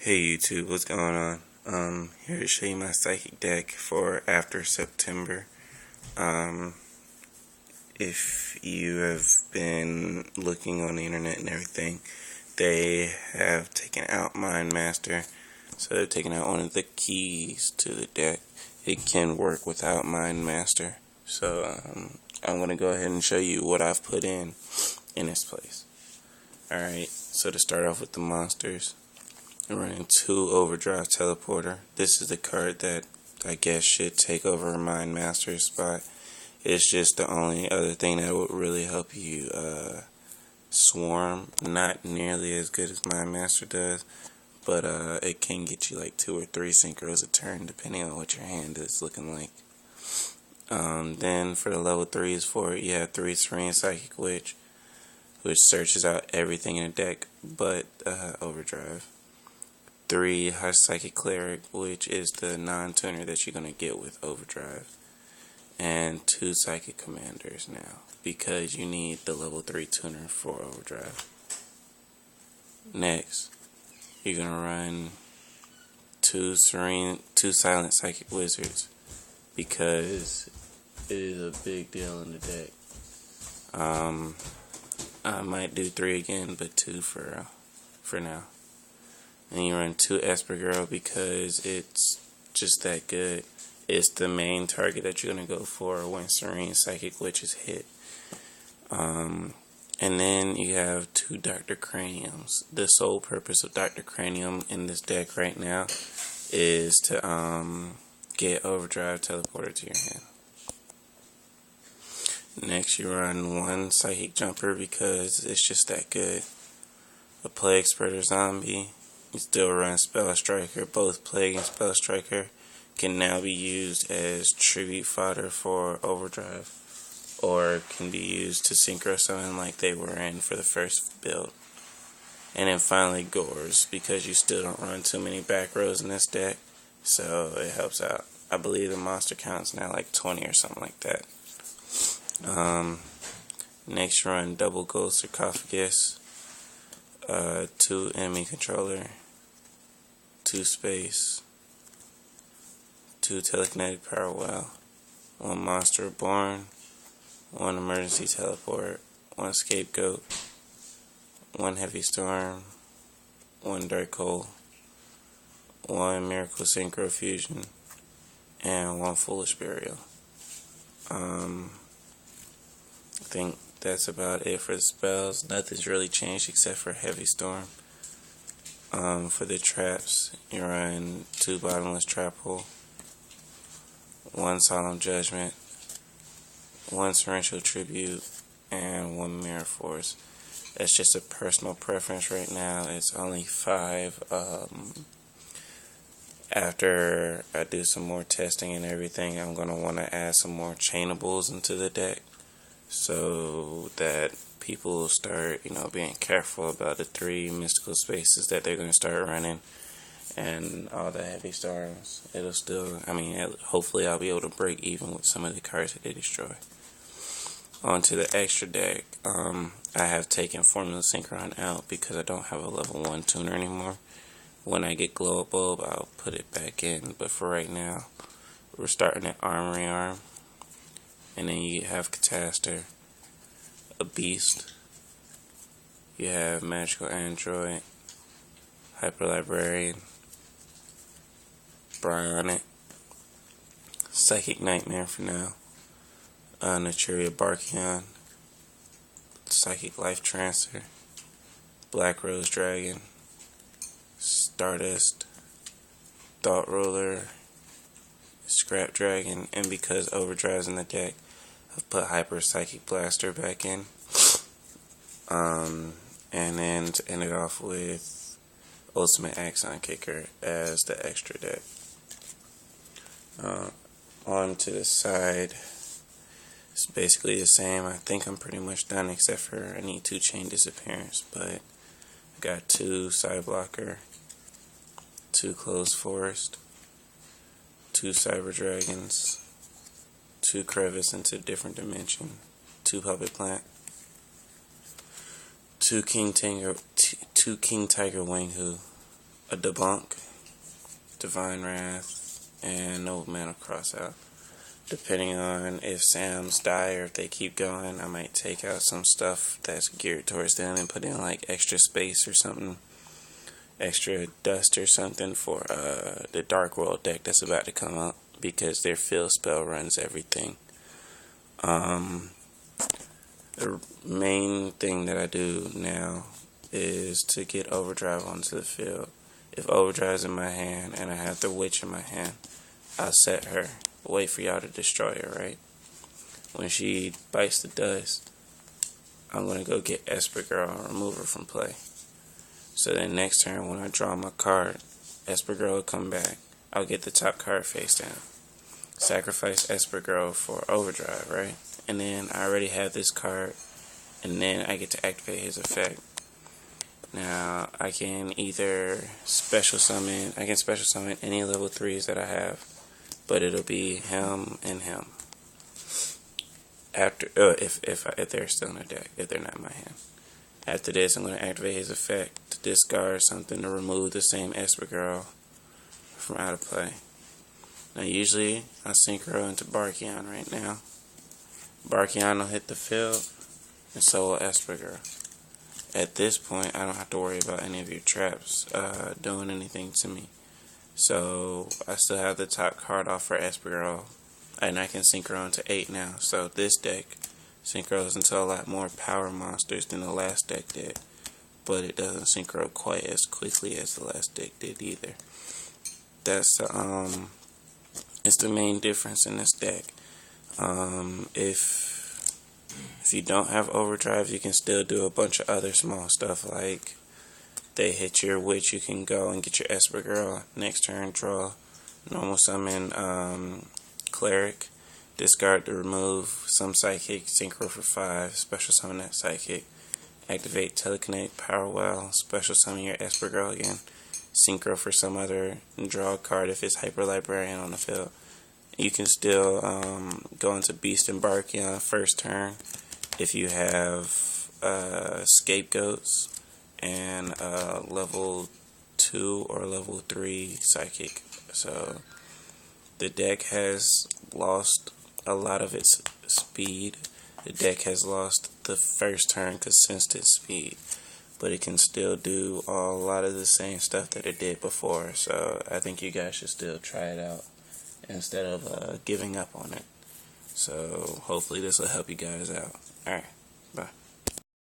Hey YouTube, what's going on? Here to show you my psychic deck for after September. Um, if you have been looking on the internet and everything, they have taken out Mind Master. So they've taken out one of the keys to the deck. It can work without Mind Master. So I'm going to go ahead and show you what I've put in its place. Alright, so to start off with the monsters. I'm running 2 Overdrive Teleporter. This is the card that I guess should take over Mind Master's spot. It's just the only other thing that would really help you swarm. Not nearly as good as Mind Master does, but it can get you like 2 or 3 synchros a turn depending on what your hand is looking like. Then for the level 3s for it, you have 3 Serene Psychic Witch, which searches out everything in the deck but Overdrive. 3 Hush Psychic Cleric, which is the non-tuner that you're going to get with Overdrive. And 2 Psychic Commanders now, because you need the level 3 tuner for Overdrive. Next, you're going to run 2 Silent Psychic Wizards, because it is a big deal in the deck. I might do 3 again, but 2 for now. And you run 2 Esper Girl because it's just that good. It's the main target that you're going to go for when Serene Psychic Witch is hit. And then you have 2 Dr. Craniums. The sole purpose of Dr. Cranium in this deck right now is to get Overdrive Teleporter to your hand. Next you run 1 Psychic Jumper because it's just that good. A Plague Spreader Zombie. You still run Spell Striker. Both Plague and Spell Striker can now be used as tribute fodder for Overdrive, or can be used to synchro summon like they were in for the first build. And then finally Gores, because you still don't run too many back rows in this deck, so it helps out. I believe the monster count's now like 20 or something like that. Next you run Double Gold Sarcophagus, 2 Enemy Controller, 2 Space, 2 Telekinetic Power Well, 1 Monster Reborn, 1 Emergency Teleport, 1 Scapegoat, 1 Heavy Storm, 1 Dark Hole, 1 Miracle Synchro Fusion, and 1 Foolish Burial. I think that's about it for the spells. Nothing's really changed except for Heavy Storm. For the traps, you run 2 Bottomless Trap Hole, 1 Solemn Judgment, 1 Torrential Tribute, and 1 Mirror Force. That's just a personal preference right now. It's only 5. After I do some more testing and everything, I'm going to want to add some more chainables into the deck, so that people will start, being careful about the 3 mystical spaces that they're going to start running, and all the heavy storms. It'll still, hopefully I'll be able to break even with some of the cards that they destroy. On to the extra deck. I have taken Formula Synchron out because I don't have a level 1 tuner anymore. When I get Glow Up Bulb, I'll put it back in, but for right now, we're starting at Armory Arm. And then you have Catastor, a Beast, you have Magical Android, Hyper Librarian, Bryonic, Psychic Nightmare for now, Naturia Barkion, Psychic Life Transfer, Black Rose Dragon, Stardust, Thought Ruler, Scrap Dragon, and because Overdrive's in the deck, I've put Hyper Psychic Blaster back in. And then to end it off with Ultimate Axon Kicker as the extra deck. On to the side, it's basically the same. I think I'm pretty much done, except for I need 2 Chain Disappearance, but I got 2 Side Blocker, 2 Closed Forest, 2 Cyber Dragons, 2 Crevice into Different Dimension, 2 Puppet Plant, 2 King Tiger Winghu, a debunk, divine wrath, and noble mana cross out. Depending on if Sam's die or if they keep going, I might take out some stuff that's geared towards them and put in like extra space or something, extra dust or something for the Dark World deck that's about to come out, because their field spell runs everything. The main thing that I do now is to get Overdrive onto the field. If Overdrive's in my hand and I have the Witch in my hand, I'll set her. Wait for y'all to destroy her, right? When she bites the dust, I'm going to go get Esper Girl and remove her from play. So then next turn when I draw my card, Esper Girl will come back. I'll get the top card face down. Sacrifice Esper Girl for Overdrive, right? And then I already have this card, and then I get to activate his effect. Now I can either special summon any level 3s that I have, but it'll be him and him. After if they're still in the deck, if they're not in my hand. After this, I'm going to activate his effect to discard something to remove the same Esper Girl from out of play. Now usually I synchro into Barkion right now. Barkion will hit the field, and so will Esper Girl. At this point, I don't have to worry about any of your traps doing anything to me. So I still have the top card off for Esper Girl, and I can synchro into 8 now. So this deck synchros into a lot more power monsters than the last deck did, but it doesn't synchro quite as quickly as the last deck did either. That's it's the main difference in this deck. If you don't have Overdrive, you can still do a bunch of other small stuff, like they hit your Witch, you can go and get your Esper Girl. Next turn, draw, normal summon Cleric, discard to remove some Psychic, synchro for 5, special summon that Psychic, activate Telekinetic Power Well, special summon your Esper Girl again, synchro for some other, and draw a card if it's Hyper Librarian on the field. You can still go into Beast and Barkion first turn if you have Scapegoats and level 2 or level 3 Psychic. So the deck has lost a lot of its speed. The deck has lost the first turn consistent speed, but it can still do a lot of the same stuff that it did before. So I think you guys should still try it out instead of giving up on it. So hopefully this will help you guys out. Alright.